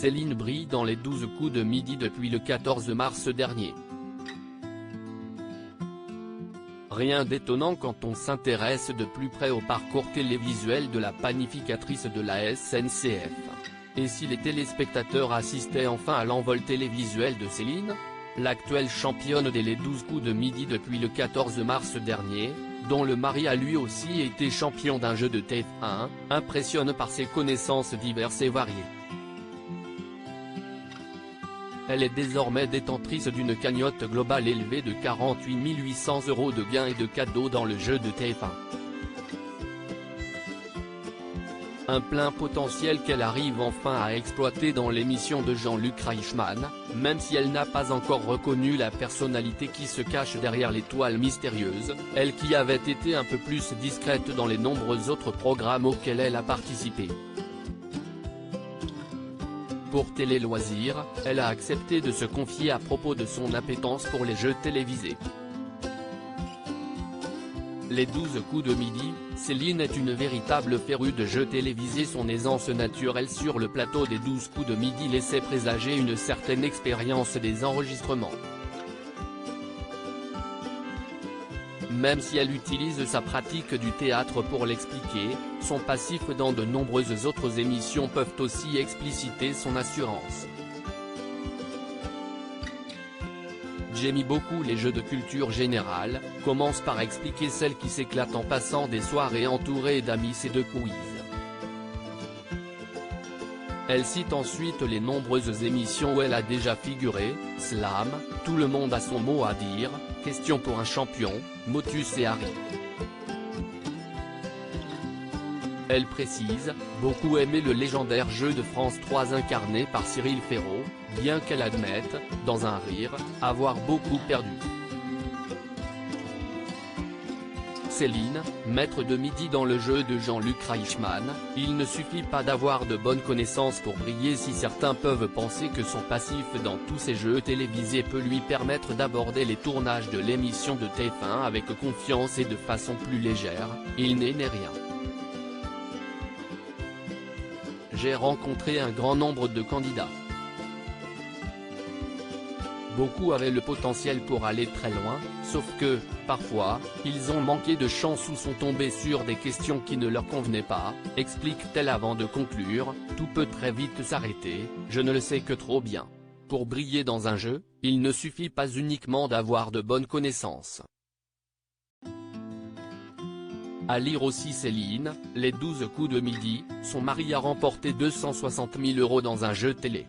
Céline brille dans les 12 coups de midi depuis le 14 mars dernier. Rien d'étonnant quand on s'intéresse de plus près au parcours télévisuel de la panificatrice de la SNCF. Et si les téléspectateurs assistaient enfin à l'envol télévisuel de Céline, l'actuelle championne des 12 coups de midi depuis le 14 mars dernier, dont le mari a lui aussi été champion d'un jeu de TF1, impressionne par ses connaissances diverses et variées. Elle est désormais détentrice d'une cagnotte globale élevée de 48 800 € de gains et de cadeaux dans le jeu de TF1. Un plein potentiel qu'elle arrive enfin à exploiter dans l'émission de Jean-Luc Reichmann, même si elle n'a pas encore reconnu la personnalité qui se cache derrière l'étoile mystérieuse, elle qui avait été un peu plus discrète dans les nombreux autres programmes auxquels elle a participé. Pour Télé Loisirs, elle a accepté de se confier à propos de son appétence pour les jeux télévisés. Les 12 coups de midi, Céline est une véritable férue de jeux télévisés. Son aisance naturelle sur le plateau des 12 coups de midi laissait présager une certaine expérience des enregistrements. Même si elle utilise sa pratique du théâtre pour l'expliquer, son passif dans de nombreuses autres émissions peuvent aussi expliciter son assurance. J'aime beaucoup les jeux de culture générale, commence par expliquer celle qui s'éclate en passant des soirées entourées d'amis et de quiz. Elle cite ensuite les nombreuses émissions où elle a déjà figuré, Slam, Tout le monde a son mot à dire, Question pour un champion, Motus et Harry. Elle précise, beaucoup aimé le légendaire jeu de France 3 incarné par Cyril Ferraud, bien qu'elle admette, dans un rire, avoir beaucoup perdu. Céline, maître de midi dans le jeu de Jean-Luc Reichmann, il ne suffit pas d'avoir de bonnes connaissances pour briller. Si certains peuvent penser que son passif dans tous ces jeux télévisés peut lui permettre d'aborder les tournages de l'émission de TF1 avec confiance et de façon plus légère, il n'est rien. J'ai rencontré un grand nombre de candidats. Beaucoup avaient le potentiel pour aller très loin, sauf que, parfois, ils ont manqué de chance ou sont tombés sur des questions qui ne leur convenaient pas, explique-t-elle avant de conclure, tout peut très vite s'arrêter, je ne le sais que trop bien. Pour briller dans un jeu, il ne suffit pas uniquement d'avoir de bonnes connaissances. À lire aussi Céline, les 12 coups de midi, son mari a remporté 260 000 € dans un jeu télé.